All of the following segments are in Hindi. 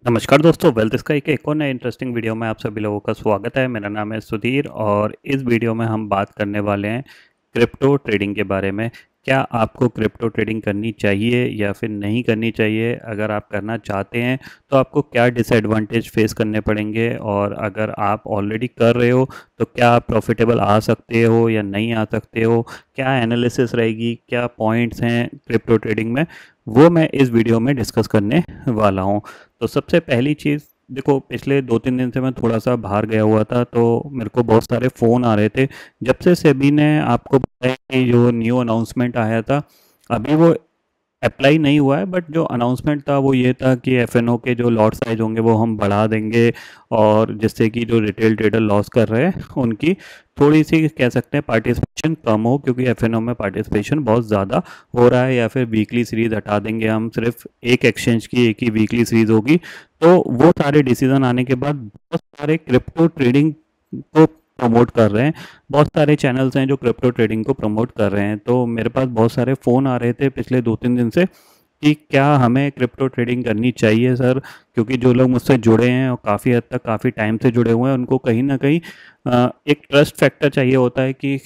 नमस्कार दोस्तों, वेल्थ स्काई के एक और नए इंटरेस्टिंग वीडियो में आप सभी लोगों का स्वागत है। मेरा नाम है सुधीर और इस वीडियो में हम बात करने वाले हैं क्रिप्टो ट्रेडिंग के बारे में। क्या आपको क्रिप्टो ट्रेडिंग करनी चाहिए या फिर नहीं करनी चाहिए? अगर आप करना चाहते हैं तो आपको क्या डिसएडवांटेज फेस करने पड़ेंगे, और अगर आप ऑलरेडी कर रहे हो तो क्या आप प्रॉफिटेबल आ सकते हो या नहीं आ सकते हो? क्या एनालिसिस रहेगी, क्या पॉइंट्स हैं क्रिप्टो ट्रेडिंग में, वो मैं इस वीडियो में डिस्कस करने वाला हूँ। तो सबसे पहली चीज़, देखो पिछले 2-3 दिन से मैं थोड़ा सा बाहर गया हुआ था, तो मेरे को बहुत सारे फ़ोन आ रहे थे। जब से सेबी ने आपको बताया कि जो न्यू अनाउंसमेंट आया था, अभी वो अप्लाई नहीं हुआ है, बट जो अनाउंसमेंट था वो ये था कि एफएनओ के जो लॉट साइज होंगे वो हम बढ़ा देंगे, और जिससे कि जो रिटेल ट्रेडर लॉस कर रहे हैं उनकी थोड़ी सी कह सकते हैं पार्टिसिपेशन कम हो, क्योंकि एफएनओ में पार्टिसिपेशन बहुत ज़्यादा हो रहा है। या फिर वीकली सीरीज़ हटा देंगे हम, सिर्फ एक एक्सचेंज की एक ही वीकली सीरीज़ होगी। तो वो सारे डिसीजन आने के बाद बहुत सारे क्रिप्टो ट्रेडिंग को प्रमोट कर रहे हैं, बहुत सारे चैनल्स हैं जो क्रिप्टो ट्रेडिंग को प्रमोट कर रहे हैं। तो मेरे पास बहुत सारे फ़ोन आ रहे थे पिछले 2-3 दिन से कि क्या हमें क्रिप्टो ट्रेडिंग करनी चाहिए सर, क्योंकि जो लोग मुझसे जुड़े हैं और काफ़ी हद तक काफ़ी टाइम से जुड़े हुए हैं, उनको कहीं ना कहीं एक ट्रस्ट फैक्टर चाहिए होता है कि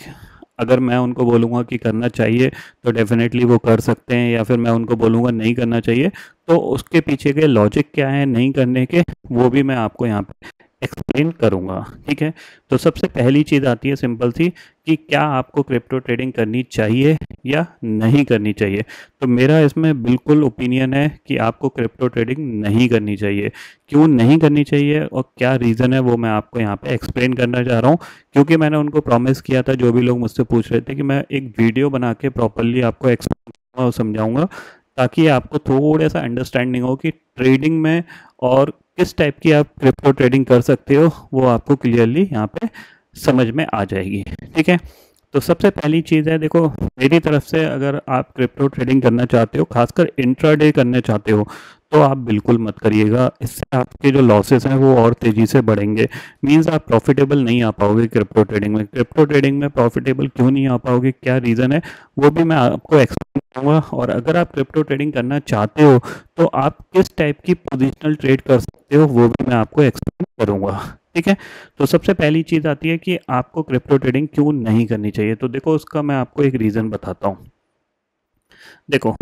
अगर मैं उनको बोलूँगा कि करना चाहिए तो डेफिनेटली वो कर सकते हैं, या फिर मैं उनको बोलूँगा नहीं करना चाहिए तो उसके पीछे के लॉजिक क्या है नहीं करने के, वो भी मैं आपको यहाँ पे एक्सप्लेन करूँगा। ठीक है, तो सबसे पहली चीज़ आती है सिंपल सी, कि क्या आपको क्रिप्टो ट्रेडिंग करनी चाहिए या नहीं करनी चाहिए। तो मेरा इसमें बिल्कुल ओपिनियन है कि आपको क्रिप्टो ट्रेडिंग नहीं करनी चाहिए। क्यों नहीं करनी चाहिए और क्या रीज़न है वो मैं आपको यहाँ पे एक्सप्लेन करना चाह रहा हूँ, क्योंकि मैंने उनको प्रॉमिस किया था, जो भी लोग मुझसे पूछ रहे थे, कि मैं एक वीडियो बना के प्रॉपरली आपको एक्सप्लेन करूँगा और समझाऊँगा, ताकि आपको थोड़ा सा अंडरस्टैंडिंग हो कि ट्रेडिंग में और किस टाइप की आप क्रिप्टो ट्रेडिंग कर सकते हो, वो आपको क्लियरली यहाँ पे समझ में आ जाएगी। ठीक है, तो सबसे पहली चीज़ है, देखो मेरी तरफ से अगर आप क्रिप्टो ट्रेडिंग करना चाहते हो, खासकर इंट्राडे करना चाहते हो, तो आप बिल्कुल मत करिएगा। इससे आपके जो लॉसेस हैं वो और तेज़ी से बढ़ेंगे। मींस आप प्रॉफिटेबल नहीं आ पाओगे क्रिप्टो ट्रेडिंग में। क्रिप्टो ट्रेडिंग में प्रॉफिटेबल क्यों नहीं आ पाओगे, क्या रीज़न है, वो भी मैं आपको एक्सप्लेन करूँगा। और अगर आप क्रिप्टो ट्रेडिंग करना चाहते हो तो आप किस टाइप की पोजिशनल ट्रेड कर सकते हो, वो भी मैं आपको एक्सप्लेन करूँगा। ठीक है, तो सबसे पहली चीज़ आती है कि आपको क्रिप्टो ट्रेडिंग क्यों नहीं करनी चाहिए। तो देखो उसका मैं आपको एक रीज़न बताता हूँ। देखो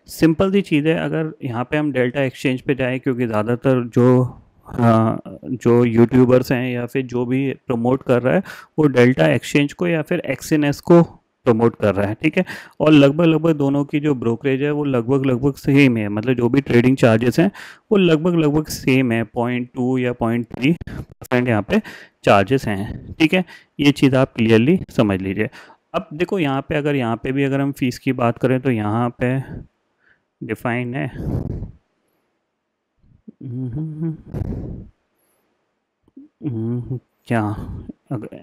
सिंपल सी चीज़ है, अगर यहाँ पे हम डेल्टा एक्सचेंज पे जाएं, क्योंकि ज़्यादातर जो यूट्यूबर्स हैं या फिर जो भी प्रमोट कर रहा है, वो डेल्टा एक्सचेंज को या फिर एक्सएनएस को प्रमोट कर रहा है। ठीक है, और लगभग लगभग दोनों की जो ब्रोकरेज है वो लगभग लगभग सेम है, मतलब जो भी ट्रेडिंग चार्जेस हैं वो लगभग लगभग सेम है, 0.2 या 0.3% यहाँ पे चार्जेस हैं। ठीक है, ये चीज़ आप क्लियरली समझ लीजिए। अब देखो यहाँ पे, अगर यहाँ पे भी अगर हम फीस की बात करें तो यहाँ पे डिफाइन है। क्या, अगर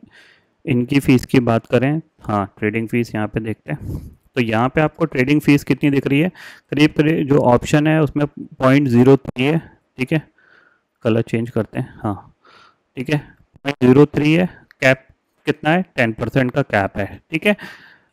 इनकी फ़ीस की बात करें, हाँ ट्रेडिंग फ़ीस यहाँ पे देखते हैं, तो यहाँ पे आपको ट्रेडिंग फ़ीस कितनी दिख रही है, करीब करीब जो ऑप्शन है उसमें 0.03 है। ठीक है, कलर चेंज करते हैं, हाँ ठीक है, 0.03 है। कैप कितना है, 10% का कैप है। ठीक है,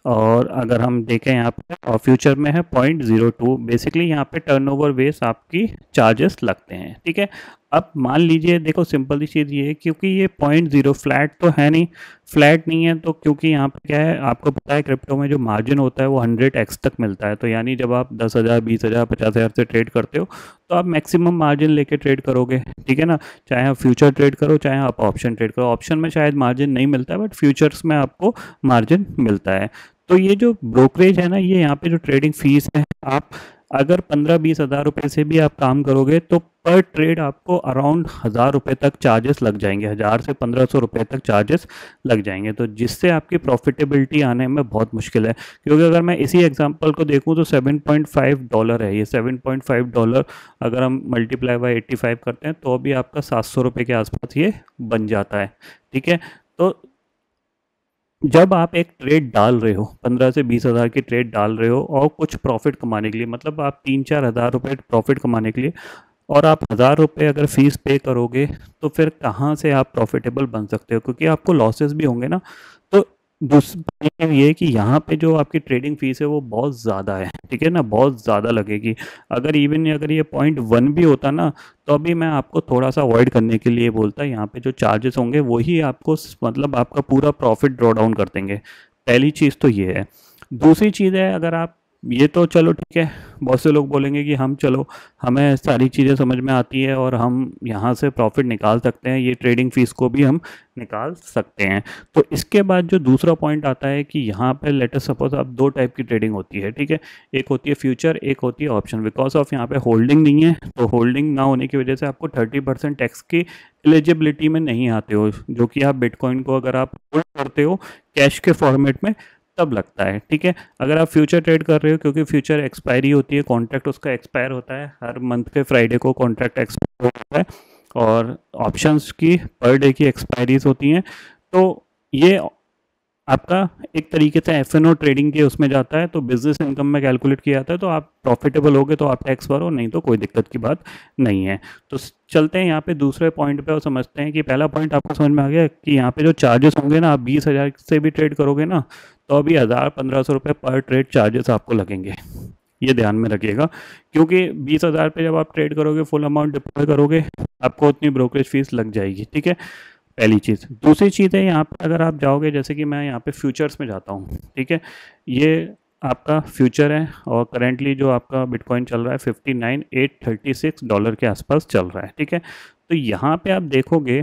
और अगर हम देखें यहाँ पे, और फ्यूचर में है 0.02। बेसिकली यहाँ पे टर्नओवर बेस आपकी चार्जेस लगते हैं। ठीक है, अब मान लीजिए, देखो सिंपल सी चीज़ ये है, क्योंकि ये 0.0 फ्लैट तो है नहीं, फ्लैट नहीं है, तो क्योंकि यहाँ पे क्या है, आपको पता है क्रिप्टो में जो मार्जिन होता है वो 100x तक मिलता है। तो यानी जब आप 10,000, 20,000, 50,000 से ट्रेड करते हो तो आप मैक्सिमम मार्जिन लेके ट्रेड करोगे। ठीक है ना, चाहे आप फ्यूचर ट्रेड करो चाहे आप ऑप्शन ट्रेड करो, ऑप्शन में शायद मार्जिन नहीं मिलता है, बट फ्यूचर्स में आपको मार्जिन मिलता है। तो ये जो ब्रोकरेज है ना, ये यहाँ पे जो ट्रेडिंग फीस है, आप अगर 15-20 हज़ार रुपये से भी आप काम करोगे तो पर ट्रेड आपको अराउंड 1,000 रुपये तक चार्जेस लग जाएंगे, 1,000 से 1,500 रुपये तक चार्जेस लग जाएंगे। तो जिससे आपकी प्रॉफिटेबिलिटी आने में बहुत मुश्किल है, क्योंकि अगर मैं इसी एग्जांपल को देखूं तो $7.5 है। ये $7.5 अगर हम मल्टीप्लाई बाय 85 करते हैं तो अभी आपका 700 रुपये के आसपास ये बन जाता है। ठीक है, तो जब आप एक ट्रेड डाल रहे हो, 15 से 20 हज़ार की ट्रेड डाल रहे हो, और कुछ प्रॉफिट कमाने के लिए, मतलब आप 3-4 हज़ार रुपये प्रॉफिट कमाने के लिए, और आप 1,000 रुपये अगर फीस पे करोगे, तो फिर कहाँ से आप प्रॉफिटेबल बन सकते हो, क्योंकि आपको लॉसेस भी होंगे ना। तो दूसरी चीज़ ये है कि यहाँ पे जो आपकी ट्रेडिंग फीस है वो बहुत ज़्यादा है, ठीक है ना, बहुत ज़्यादा लगेगी। अगर ये 0.1 भी होता ना, तो अभी मैं आपको थोड़ा सा अवॉइड करने के लिए बोलता, यहाँ पे जो चार्जेस होंगे वही आपको मतलब आपका पूरा प्रॉफिट ड्रॉ डाउन कर देंगे। पहली चीज़ तो ये है। दूसरी चीज़ है, अगर आप ये तो चलो ठीक है, बहुत से लोग बोलेंगे कि हम चलो हमें सारी चीज़ें समझ में आती है और हम यहाँ से प्रॉफिट निकाल सकते हैं, ये ट्रेडिंग फीस को भी हम निकाल सकते हैं। तो इसके बाद जो दूसरा पॉइंट आता है कि यहाँ पे लेट अस सपोज आप दो टाइप की ट्रेडिंग होती है, ठीक है। एक होती है फ्यूचर, एक होती है ऑप्शन। बिकॉज ऑफ यहाँ पे होल्डिंग नहीं है, तो होल्डिंग ना होने की वजह से आपको 30% टैक्स की एलिजिबिलिटी में नहीं आते हो, जो कि आप बिटकॉइन को अगर आप होल्ड करते हो कैश के फॉर्मेट में तब लगता है, ठीक है। अगर आप फ्यूचर ट्रेड कर रहे हो, क्योंकि फ्यूचर एक्सपायरी होती है, कॉन्ट्रैक्ट उसका एक्सपायर होता है हर मंथ के फ्राइडे को कॉन्ट्रैक्ट एक्सपायर होता है, और ऑप्शंस की पर डे की एक्सपायरीज होती हैं। तो ये आपका एक तरीके से एफ-एन-ओ ट्रेडिंग के उसमें जाता है, तो बिजनेस इनकम में कैलकुलेट किया जाता है। तो आप प्रॉफिटेबल होगे तो आप टैक्स भरो, नहीं तो कोई दिक्कत की बात नहीं है। तो चलते हैं यहाँ पे दूसरे पॉइंट पे और समझते हैं कि पहला पॉइंट आपको समझ में आ गया कि यहाँ पे जो चार्जेस होंगे ना, आप 20,000 से भी ट्रेड करोगे ना, तो अभी 1,000-1,500 रुपये पर ट्रेड चार्जेस आपको लगेंगे। ये ध्यान में रखिएगा, क्योंकि 20,000 पे जब आप ट्रेड करोगे, फुल अमाउंट डिप्लॉय करोगे, आपको उतनी ब्रोकरेज फीस लग जाएगी, ठीक है। पहली चीज़। दूसरी चीज़ है, यहाँ पे अगर आप जाओगे, जैसे कि मैं यहाँ पे फ्यूचर्स में जाता हूँ, ठीक है। ये आपका फ्यूचर है और करेंटली जो आपका बिटकॉइन चल रहा है 59,836 डॉलर के आसपास चल रहा है, ठीक है। तो यहाँ पे आप देखोगे,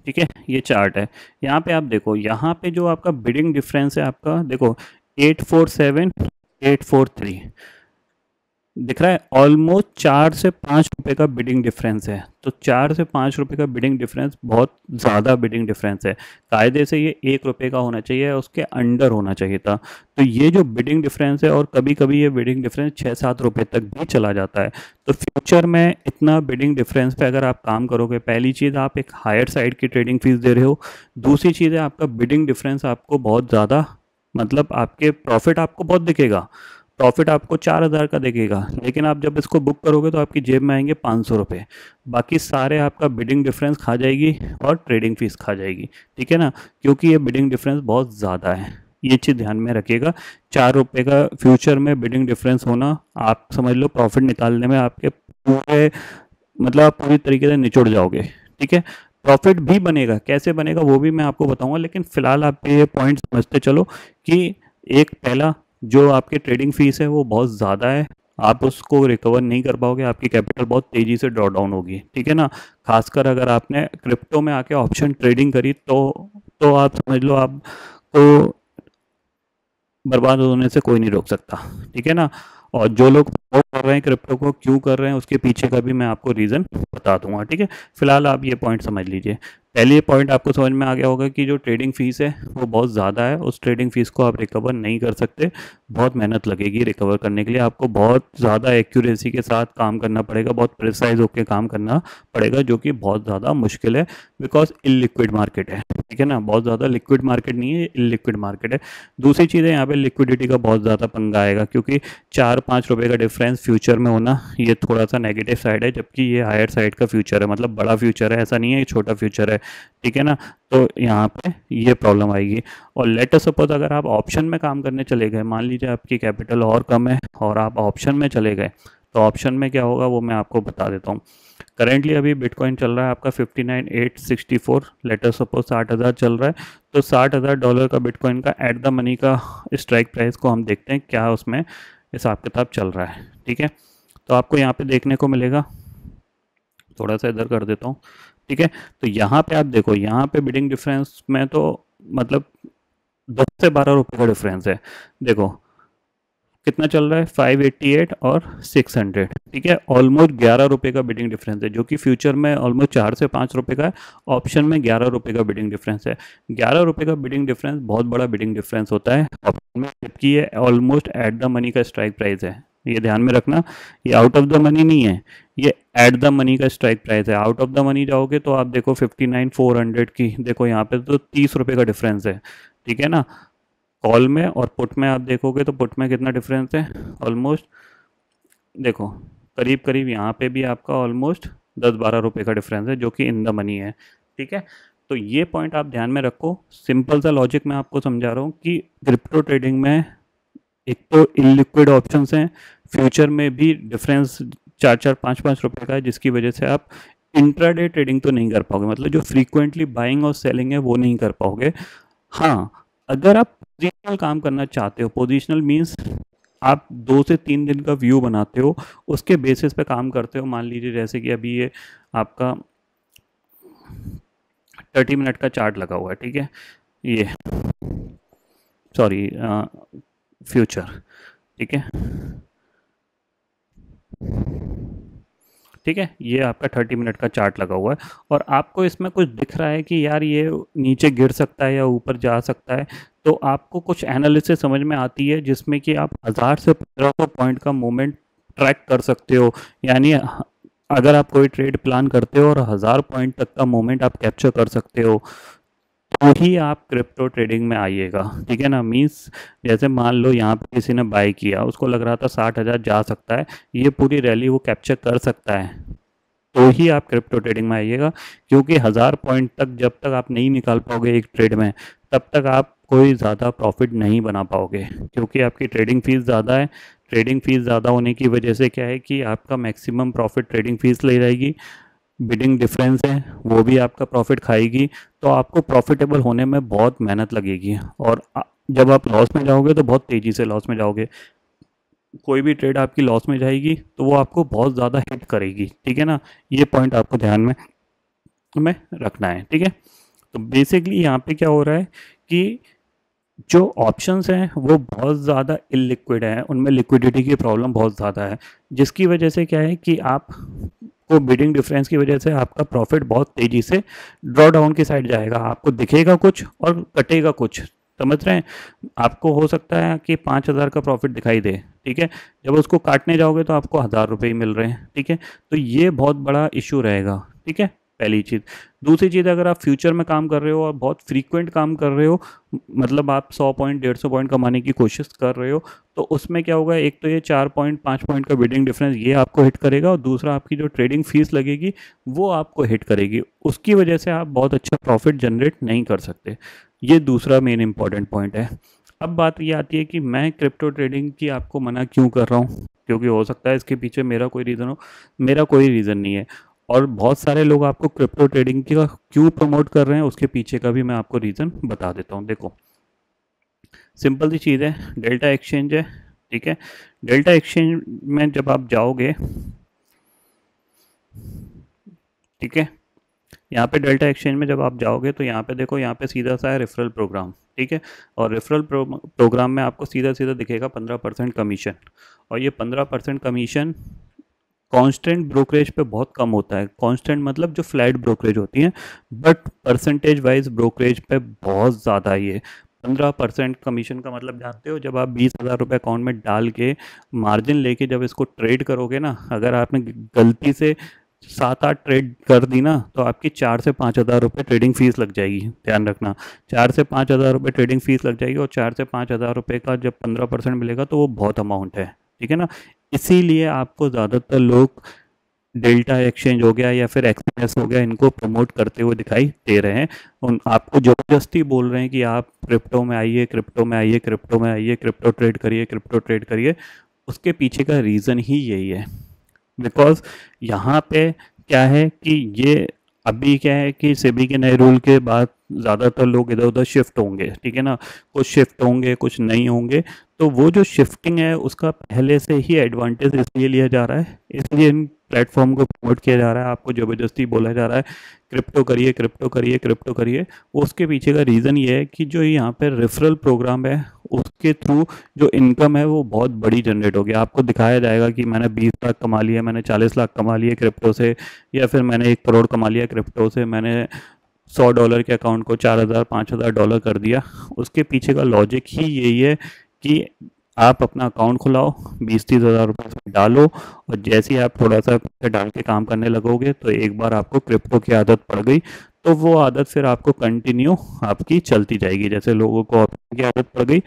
ठीक है, ये चार्ट है। यहाँ पे आप देखो, यहाँ पे जो आपका बिडिंग डिफरेंस है, आपका देखो 847, 843 दिख रहा है। ऑलमोस्ट 4 से 5 रुपए का बिडिंग डिफरेंस है। तो 4 से 5 रुपए का बिडिंग डिफरेंस बहुत ज़्यादा बिडिंग डिफरेंस है। कायदे से ये 1 रुपए का होना चाहिए, उसके अंडर होना चाहिए था। तो ये जो बिडिंग डिफरेंस है, और कभी कभी ये बिडिंग डिफरेंस 6-7 रुपए तक भी चला जाता है। तो फ्यूचर में इतना बिडिंग डिफरेंस पे अगर आप काम करोगे, पहली चीज़ आप एक हायर साइड की ट्रेडिंग फीस दे रहे हो। दूसरी चीज़ है, आपका बिडिंग डिफरेंस आपको बहुत ज़्यादा, मतलब आपके प्रॉफिट आपको बहुत दिखेगा, प्रॉफिट आपको 4,000 का दिखेगा, लेकिन आप जब इसको बुक करोगे तो आपकी जेब में आएंगे 500 रुपये। बाकी सारे आपका बिडिंग डिफरेंस खा जाएगी और ट्रेडिंग फीस खा जाएगी, ठीक है ना, क्योंकि ये बिडिंग डिफरेंस बहुत ज़्यादा है। ये चीज़ ध्यान में रखिएगा। 4 रुपये का फ्यूचर में बिडिंग डिफरेंस होना, आप समझ लो प्रॉफिट निकालने में आपके पूरे, मतलब आप पूरी तरीके से निचुड़ जाओगे, ठीक है। प्रॉफिट भी बनेगा, कैसे बनेगा वो भी मैं आपको बताऊंगा, लेकिन फिलहाल आप ये पॉइंट समझते चलो कि एक पहला, जो आपकी ट्रेडिंग फीस है वो बहुत ज़्यादा है, आप उसको रिकवर नहीं कर पाओगे, आपकी कैपिटल बहुत तेज़ी से ड्रॉ डाउन होगी, ठीक है ना। खासकर अगर आपने क्रिप्टो में आके ऑप्शन ट्रेडिंग करी, तो आप समझ लो आपको बर्बाद होने से कोई नहीं रोक सकता, ठीक है ना। और जो लोग प्रमोट कर रहे हैं क्रिप्टो को, क्यों कर रहे हैं, उसके पीछे का भी मैं आपको रीज़न बता दूंगा, ठीक है। फिलहाल आप ये पॉइंट समझ लीजिए। पहले पॉइंट आपको समझ में आ गया होगा कि जो ट्रेडिंग फीस है वो बहुत ज़्यादा है, उस ट्रेडिंग फीस को आप रिकवर नहीं कर सकते, बहुत मेहनत लगेगी रिकवर करने के लिए, आपको बहुत ज़्यादा एक्यूरेसी के साथ काम करना पड़ेगा, बहुत प्रिसाइज होकर काम करना पड़ेगा, जो कि बहुत ज़्यादा मुश्किल है, बिकॉज इलिक्विड मार्केट है, ठीक है ना। बहुत ज़्यादा लिक्विड मार्केट नहीं है, इलिक्विड मार्केट है। दूसरी चीज़ है, यहाँ पे लिक्विडिटी का बहुत ज़्यादा पंगा आएगा, क्योंकि 4-5 रुपए का डिफरेंस फ्यूचर में होना, ये थोड़ा सा नेगेटिव साइड है, जबकि ये हायर साइड का फ्यूचर है, मतलब बड़ा फ्यूचर है, ऐसा नहीं है ये छोटा फ्यूचर है, ठीक है ना। तो यहाँ पे ये प्रॉब्लम आएगी। और लेट अस सपोज अगर आप ऑप्शन में काम करने चले गए, मान लीजिए आपकी कैपिटल और कम है और आप ऑप्शन में चले गए, तो ऑप्शन में क्या होगा वो मैं आपको बता देता हूँ। करेंटली अभी बिटकॉइन चल रहा है आपका 59,864, लेटर सपोज 60,000 चल रहा है। तो 60,000 डॉलर का बिटकॉइन का एट द मनी का स्ट्राइक प्राइस को हम देखते हैं क्या उसमें हिसाब किताब चल रहा है, ठीक है। तो आपको यहाँ पे देखने को मिलेगा, थोड़ा सा इधर कर देता हूँ, ठीक है। तो यहाँ पे आप देखो, यहाँ पे बिडिंग डिफरेंस में तो मतलब 10 से 12 रुपये का डिफरेंस है। देखो कितना चल रहा है, 588 और 600, ठीक है। ऑलमोस्ट 11 रुपये का बिडिंग डिफरेंस है, जो कि फ्यूचर में ऑलमोस्ट 4 से 5 रुपये का है, ऑप्शन में 11 रुपये का बिडिंग डिफरेंस है। 11 रुपये का बिडिंग डिफरेंस बहुत बड़ा बिडिंग डिफरेंस होता है ऑप्शन में, जबकि ये ऑलमोस्ट एट द मनी का स्ट्राइक प्राइस है। ये ध्यान में रखना, ये आउट ऑफ द मनी नहीं है, ये एट द मनी का स्ट्राइक प्राइस है। आउट ऑफ द मनी जाओगे तो आप देखो 59,400 की, देखो यहाँ पे तो 30 रुपये का डिफरेंस है, ठीक है ना। कॉल में और पुट में आप देखोगे तो पुट में कितना डिफरेंस है, ऑलमोस्ट देखो करीब करीब यहाँ पे भी आपका ऑलमोस्ट 10-12 रुपये का डिफरेंस है, जो कि इन द मनी है, ठीक है। तो ये पॉइंट आप ध्यान में रखो। सिंपल सा लॉजिक मैं आपको समझा रहा हूँ कि क्रिप्टो ट्रेडिंग में एक तो इलिक्विड ऑप्शंस हैं, फ्यूचर में भी डिफरेंस 4-4 5-5 रुपए का है, जिसकी वजह से आप इंट्राडे ट्रेडिंग तो नहीं कर पाओगे, मतलब जो फ्रीक्वेंटली बाइंग और सेलिंग है वो नहीं कर पाओगे। हाँ, अगर आप पोजिशनल काम करना चाहते हो, पोजिशनल मीन्स आप 2 से 3 दिन का व्यू बनाते हो, उसके बेसिस पे काम करते हो। मान लीजिए जैसे कि अभी ये आपका 30 मिनट का चार्ट लगा हुआ है, ठीक है, ये सॉरी फ्यूचर, ठीक है, ठीक है, ये आपका 30 मिनट का चार्ट लगा हुआ है और आपको इसमें कुछ दिख रहा है कि यार ये नीचे गिर सकता है या ऊपर जा सकता है, तो आपको कुछ एनालिसिस समझ में आती है जिसमें कि आप 1000 से 1500 पॉइंट का मूवमेंट ट्रैक कर सकते हो। यानी अगर आप कोई ट्रेड प्लान करते हो और 1000 पॉइंट तक का मूवमेंट आप कैप्चर कर सकते हो, तो ही आप क्रिप्टो ट्रेडिंग में आइएगा, ठीक है ना। मीन्स जैसे मान लो यहाँ पे किसी ने बाय किया, उसको लग रहा था 60,000 जा सकता है, ये पूरी रैली वो कैप्चर कर सकता है, तो ही आप क्रिप्टो ट्रेडिंग में आइएगा। क्योंकि 1000 पॉइंट तक जब तक आप नहीं निकाल पाओगे एक ट्रेड में, तब तक आप कोई ज़्यादा प्रॉफिट नहीं बना पाओगे, क्योंकि आपकी ट्रेडिंग फीस ज़्यादा है। ट्रेडिंग फीस ज़्यादा होने की वजह से क्या है कि आपका मैक्सिमम प्रॉफिट ट्रेडिंग फीस ले जाएगी, बिडिंग डिफरेंस है वो भी आपका प्रॉफिट खाएगी, तो आपको प्रॉफिटेबल होने में बहुत मेहनत लगेगी और जब आप लॉस में जाओगे तो बहुत तेज़ी से लॉस में जाओगे। कोई भी ट्रेड आपकी लॉस में जाएगी तो वो आपको बहुत ज़्यादा हिट करेगी, ठीक है ना। ये पॉइंट आपको ध्यान में रखना है, ठीक है। तो बेसिकली यहाँ पे क्या हो रहा है कि जो ऑप्शंस हैं वो बहुत ज़्यादा इलिक्विड हैं, उनमें लिक्विडिटी की प्रॉब्लम बहुत ज़्यादा है, जिसकी वजह से क्या है कि आप को बिडिंग डिफरेंस की वजह से आपका प्रॉफिट बहुत तेज़ी से ड्रॉ डाउन की साइड जाएगा। आपको दिखेगा कुछ और कटेगा कुछ, समझ रहे हैं। आपको हो सकता है कि 5,000 का प्रॉफिट दिखाई दे, ठीक है, जब उसको काटने जाओगे तो आपको 1,000 रुपये ही मिल रहे हैं, ठीक है। तो ये बहुत बड़ा इशू रहेगा, ठीक है, पहली चीज़। दूसरी चीज़, अगर आप फ्यूचर में काम कर रहे हो और बहुत फ्रीक्वेंट काम कर रहे हो, मतलब आप 100 पॉइंट 150 पॉइंट कमाने की कोशिश कर रहे हो, तो उसमें क्या होगा, एक तो ये 4 पॉइंट 5 पॉइंट का बिडिंग डिफरेंस ये आपको हिट करेगा और दूसरा आपकी जो ट्रेडिंग फीस लगेगी वो आपको हिट करेगी, उसकी वजह से आप बहुत अच्छा प्रॉफिट जनरेट नहीं कर सकते। ये दूसरा मेन इंपॉर्टेंट पॉइंट है। अब बात ये आती है कि मैं क्रिप्टो ट्रेडिंग की आपको मना क्यों कर रहा हूँ, क्योंकि हो सकता है इसके पीछे मेरा कोई रीज़न हो, मेरा कोई रीज़न नहीं है। और बहुत सारे लोग आपको क्रिप्टो ट्रेडिंग का क्यों प्रमोट कर रहे हैं उसके पीछे का भी मैं आपको रीज़न बता देता हूँ। देखो, सिंपल सी चीज़ है, डेल्टा एक्सचेंज है, ठीक है। डेल्टा एक्सचेंज में जब आप जाओगे, ठीक है, यहाँ पे डेल्टा एक्सचेंज में जब आप जाओगे तो यहाँ पे देखो, यहाँ पे सीधा सा है रेफरल प्रोग्राम, ठीक है। और रेफरल प्रोग्राम में आपको सीधा सीधा दिखेगा 15% कमीशन, और ये 15% कमीशन कांस्टेंट ब्रोकरेज पे बहुत कम होता है। कांस्टेंट मतलब जो फ्लैट ब्रोकरेज होती है, but percentage wise brokerage pay बहुत ज़्यादा ये 15% कमीशन का मतलब जानते हो, जब आप 20,000 रुपये अकाउंट में डाल के मार्जिन लेके जब इसको ट्रेड करोगे ना, अगर आपने गलती से 7-8 ट्रेड कर दी ना, तो आपकी 4 से 5 हज़ार रुपये ट्रेडिंग फीस लग जाएगी। ध्यान रखना, 4 से 5 हज़ार रुपये ट्रेडिंग फीस लग जाएगी, और 4 से 5 हज़ार रुपये का जब 15% मिलेगा तो वो बहुत अमाउंट है, ठीक है ना। इसीलिए आपको ज़्यादातर लोग डेल्टा एक्सचेंज हो गया या फिर एक्सएनएस हो गया, इनको प्रमोट करते हुए दिखाई दे रहे हैं। उन आपको ज़बरदस्ती बोल रहे हैं कि आप क्रिप्टो में आइए, क्रिप्टो में आइए, क्रिप्टो में आइए, क्रिप्टो ट्रेड करिए, क्रिप्टो ट्रेड करिए। उसके पीछे का रीज़न ही यही है, बिकॉज यहाँ पे क्या है कि ये अभी क्या है कि सेबी के नए रूल के बाद ज़्यादातर लोग इधर उधर शिफ्ट होंगे, ठीक है ना। कुछ शिफ्ट होंगे, कुछ नहीं होंगे, तो वो जो शिफ्टिंग है उसका पहले से ही एडवांटेज इसलिए लिया जा रहा है, इसलिए इन प्लेटफॉर्म को प्रमोट किया जा रहा है, आपको ज़बरदस्ती बोला जा रहा है क्रिप्टो करिए, क्रिप्टो करिए, क्रिप्टो करिए। उसके पीछे का रीज़न ये है कि जो यहाँ पे रेफरल प्रोग्राम है उसके थ्रू जो इनकम है वो बहुत बड़ी जनरेट होगी। आपको दिखाया जाएगा कि मैंने 20 लाख कमा लिया, मैंने 40 लाख कमा लिए क्रिप्टो से, या फिर मैंने 1 करोड़ कमा लिया क्रिप्टो से, मैंने $100 के अकाउंट को 4,000 5,000 डॉलर कर दिया। उसके पीछे का लॉजिक ही यही है कि आप अपना अकाउंट खुलाओ, 20-30 हज़ार रुपये डालो, और जैसे ही आप थोड़ा सा पैसे डाल के काम करने लगोगे तो एक बार आपको क्रिप्टो की आदत पड़ गई तो वो आदत फिर आपको कंटिन्यू आपकी चलती जाएगी। जैसे लोगों को ऑप्शन की आदत पड़ गई,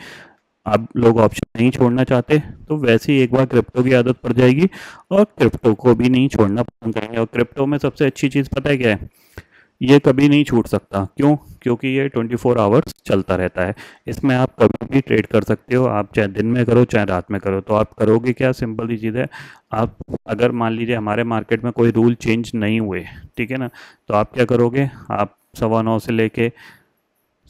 अब लोग ऑप्शन नहीं छोड़ना चाहते, तो वैसे ही एक बार क्रिप्टो की आदत पड़ जाएगी और क्रिप्टो को भी नहीं छोड़ना पसंद करेंगे। और क्रिप्टो में सबसे अच्छी चीज़ पता है क्या है, ये कभी नहीं छूट सकता। क्यों? क्योंकि ये 24 आवर्स चलता रहता है। इसमें आप कभी भी ट्रेड कर सकते हो, आप चाहे दिन में करो चाहे रात में करो। तो आप करोगे क्या? सिंपल सी चीज़ है। आप अगर मान लीजिए हमारे मार्केट में कोई रूल चेंज नहीं हुए, ठीक है ना, तो आप क्या करोगे? आप 9:15 से लेके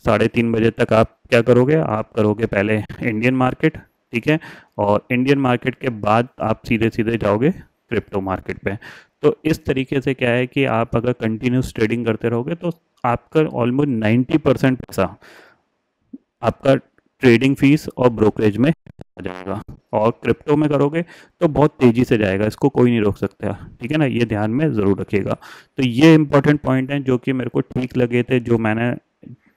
3:30 बजे तक आप क्या करोगे? आप करोगे पहले इंडियन मार्केट, ठीक है, और इंडियन मार्केट के बाद आप सीधे सीधे जाओगे क्रिप्टो मार्केट पे। तो इस तरीके से क्या है कि आप अगर कंटिन्यूस ट्रेडिंग करते रहोगे तो आपका ऑलमोस्ट 90% पैसा आपका ट्रेडिंग फीस और ब्रोकरेज में आ जाएगा। और क्रिप्टो में करोगे तो बहुत तेज़ी से जाएगा, इसको कोई नहीं रोक सकता, ठीक है ना, ये ध्यान में ज़रूर रखिएगा। तो ये इंपॉर्टेंट पॉइंट हैं जो कि मेरे को ठीक लगे थे, जो मैंने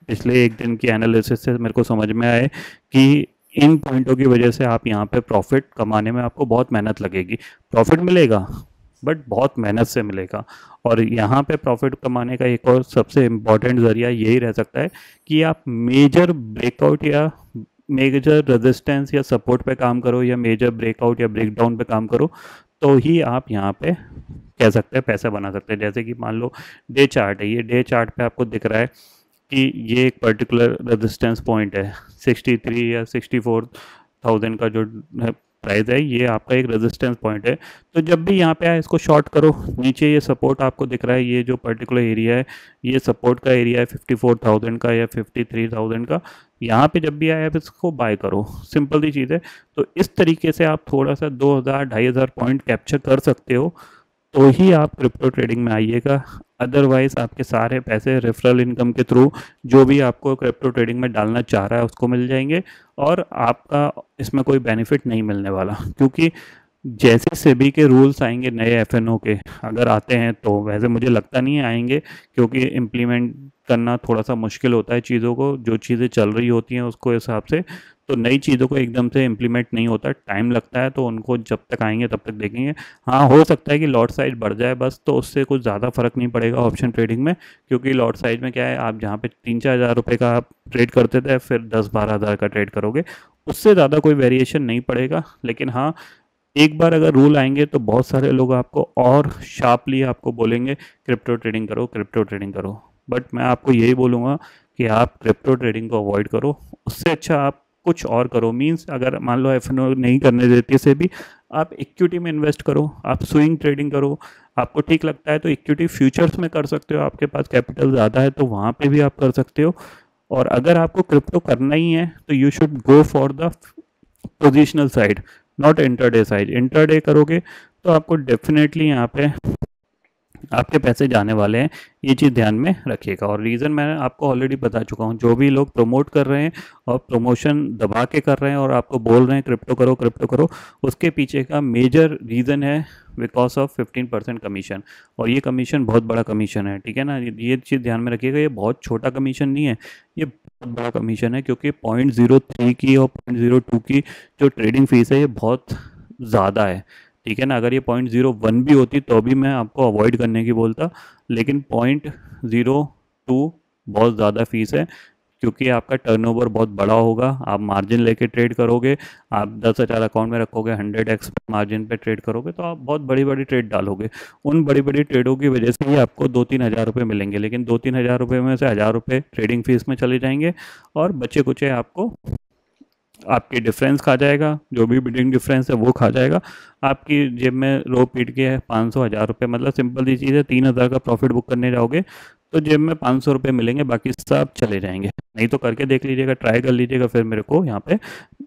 पिछले एक दिन की एनालिसिस से मेरे को समझ में आए कि इन पॉइंटों की वजह से आप यहाँ पे प्रॉफिट कमाने में आपको बहुत मेहनत लगेगी। प्रॉफिट मिलेगा बट बहुत मेहनत से मिलेगा। और यहाँ पे प्रॉफिट कमाने का एक और सबसे इम्पॉर्टेंट ज़रिया यही रह सकता है कि आप मेजर ब्रेकआउट या मेजर रेजिस्टेंस या सपोर्ट पे काम करो, या मेजर ब्रेकआउट या ब्रेकडाउन पे काम करो, तो ही आप यहाँ पे कह सकते हैं पैसा बना सकते हैं। जैसे कि मान लो डे चार्ट है, ये डे चार्ट पे आपको दिख रहा है कि ये एक पर्टिकुलर रेजिस्टेंस पॉइंट है 63 या 64,000 का जो प्राइस है, ये आपका एक रेजिस्टेंस पॉइंट है। तो जब भी यहाँ पे आए इसको शॉर्ट करो। नीचे ये सपोर्ट आपको दिख रहा है, ये जो पर्टिकुलर एरिया है ये सपोर्ट का एरिया है 54,000 का या 53,000 का। यहाँ पे जब भी आए आप इसको बाय करो, सिंपल सी चीज़ है। तो इस तरीके से आप थोड़ा सा 2,000-2,500 पॉइंट कैप्चर कर सकते हो, तो ही आप क्रिप्टो ट्रेडिंग में आइएगा। अदरवाइज आपके सारे पैसे रेफरल इनकम के थ्रू जो भी आपको क्रिप्टो ट्रेडिंग में डालना चाह रहा है उसको मिल जाएंगे, और आपका इसमें कोई बेनिफिट नहीं मिलने वाला। क्योंकि जैसे सेबी के रूल्स आएंगे नए एफएनओ के, अगर आते हैं तो, वैसे मुझे लगता नहीं है आएंगे, क्योंकि इम्प्लीमेंट करना थोड़ा सा मुश्किल होता है चीज़ों को, जो चीज़ें चल रही होती हैं उसको हिसाब से। तो नई चीज़ों को एकदम से इम्प्लीमेंट नहीं होता, टाइम लगता है। तो उनको जब तक आएंगे तब तक देखेंगे। हाँ, हो सकता है कि लॉट साइज बढ़ जाए बस, तो उससे कुछ ज़्यादा फर्क नहीं पड़ेगा ऑप्शन ट्रेडिंग में। क्योंकि लॉट साइज में क्या है, आप जहाँ पे 3-4 हज़ार रुपये का आप ट्रेड करते थे, फिर 10-12 हज़ार का ट्रेड करोगे, उससे ज़्यादा कोई वेरिएशन नहीं पड़ेगा। लेकिन हाँ, एक बार अगर रूल आएंगे तो बहुत सारे लोग आपको और शार्पली आपको बोलेंगे क्रिप्टो ट्रेडिंग करो, क्रिप्टो ट्रेडिंग करो। बट मैं आपको यही बोलूँगा कि आप क्रिप्टो ट्रेडिंग को अवॉइड करो। उससे अच्छा आप कुछ और करो। मींस अगर मान लो एफएनओ नहीं करने देती से भी, आप इक्विटी में इन्वेस्ट करो, आप स्विंग ट्रेडिंग करो। आपको ठीक लगता है तो इक्विटी फ्यूचर्स में कर सकते हो, आपके पास कैपिटल ज़्यादा है तो वहाँ पे भी आप कर सकते हो। और अगर आपको क्रिप्टो करना ही है तो you should go for the positional side, not intraday side. Intraday करोगे तो आपको डेफिनेटली यहाँ पे आपके पैसे जाने वाले हैं, ये चीज़ ध्यान में रखिएगा। और रीज़न मैंने आपको ऑलरेडी बता चुका हूँ। जो भी लोग प्रमोट कर रहे हैं और प्रमोशन दबा के कर रहे हैं और आपको बोल रहे हैं क्रिप्टो करो क्रिप्टो करो, उसके पीछे का मेजर रीज़न है बिकॉज ऑफ 15% कमीशन। और ये कमीशन बहुत बड़ा कमीशन है, ठीक है ना, ये चीज़ ध्यान में रखिएगा। ये बहुत छोटा कमीशन नहीं है, ये बहुत बड़ा कमीशन है। क्योंकि 0.03 की और 0.02 की जो ट्रेडिंग फीस है ये बहुत ज़्यादा है, ठीक है ना। अगर ये 0.01 भी होती तो भी मैं आपको अवॉइड करने की बोलता, लेकिन 0.02 बहुत ज़्यादा फीस है। क्योंकि आपका टर्नओवर बहुत बड़ा होगा, आप मार्जिन लेके ट्रेड करोगे, आप 10,000 अकाउंट में रखोगे, 100x मार्जिन पे ट्रेड करोगे, तो आप बहुत बड़ी बड़ी ट्रेड डालोगे। उन बड़ी बड़ी ट्रेडों की वजह से ही आपको 2-3 हज़ार रुपये मिलेंगे, लेकिन 2-3 हज़ार रुपये में से 1,000 रुपये ट्रेडिंग फीस में चले जाएंगे, और बचे कुचे आपको आपके डिफरेंस खा जाएगा। जो भी बिडिंग डिफरेंस है वो खा जाएगा। आपकी जेब में रो पीट के 500-1,000 रुपये, मतलब सिंपल सी चीज़ है, 3,000 का प्रॉफिट बुक करने जाओगे तो जेब में 500 रुपये मिलेंगे, बाकी सब चले जाएंगे। नहीं तो करके देख लीजिएगा, ट्राई कर लीजिएगा, फिर मेरे को यहाँ पे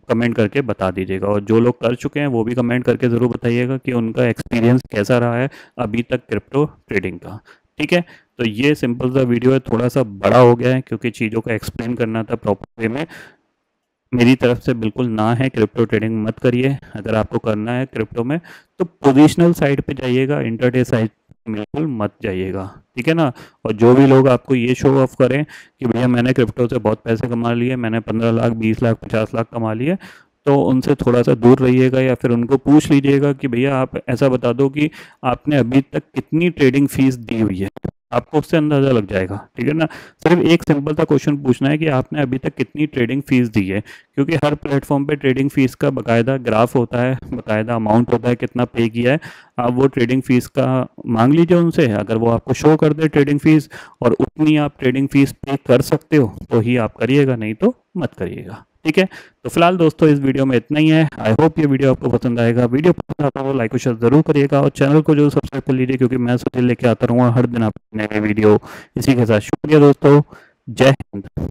कमेंट करके बता दीजिएगा। और जो लोग कर चुके हैं वो भी कमेंट करके ज़रूर बताइएगा कि उनका एक्सपीरियंस कैसा रहा है अभी तक क्रिप्टो ट्रेडिंग का, ठीक है। तो ये सिंपल सा वीडियो है, थोड़ा सा बड़ा हो गया है क्योंकि चीज़ों को एक्सप्लेन करना था प्रॉपर वे में। मेरी तरफ से बिल्कुल ना है, क्रिप्टो ट्रेडिंग मत करिए। अगर आपको करना है क्रिप्टो में तो पोजिशनल साइड पे जाइएगा, इंटरडे साइड बिल्कुल मत जाइएगा, ठीक है ना। और जो भी लोग आपको ये शो ऑफ करें कि भैया मैंने क्रिप्टो से बहुत पैसे कमा लिए, मैंने 15 लाख 20 लाख 50 लाख कमा लिए, तो उनसे थोड़ा सा दूर रहिएगा। या फिर उनको पूछ लीजिएगा कि भैया आप ऐसा बता दो कि आपने अभी तक कितनी ट्रेडिंग फीस दी हुई है, आपको उससे अंदाज़ा लग जाएगा, ठीक है ना। सिर्फ एक सिंपल सा क्वेश्चन पूछना है कि आपने अभी तक कितनी ट्रेडिंग फीस दी है। क्योंकि हर प्लेटफॉर्म पे ट्रेडिंग फ़ीस का बाकायदा ग्राफ होता है, बाकायदा अमाउंट होता है कितना पे किया है। आप वो ट्रेडिंग फ़ीस का मांग लीजिए उनसे, अगर वो आपको शो कर दे ट्रेडिंग फ़ीस और उतनी आप ट्रेडिंग फ़ीस पे कर सकते हो तो ही आप करिएगा, नहीं तो मत करिएगा। ठीक है, तो फिलहाल दोस्तों इस वीडियो में इतना ही है। आई होप ये वीडियो आपको पसंद आएगा। वीडियो पसंद आता हो लाइक और शेयर जरूर करिएगा और चैनल को जो सब्सक्राइब कर लीजिए, क्योंकि मैं सुधीर लेके आता रहूँगा हर दिन आपको नए वीडियो इसी के साथ। शुक्रिया दोस्तों, जय हिंद।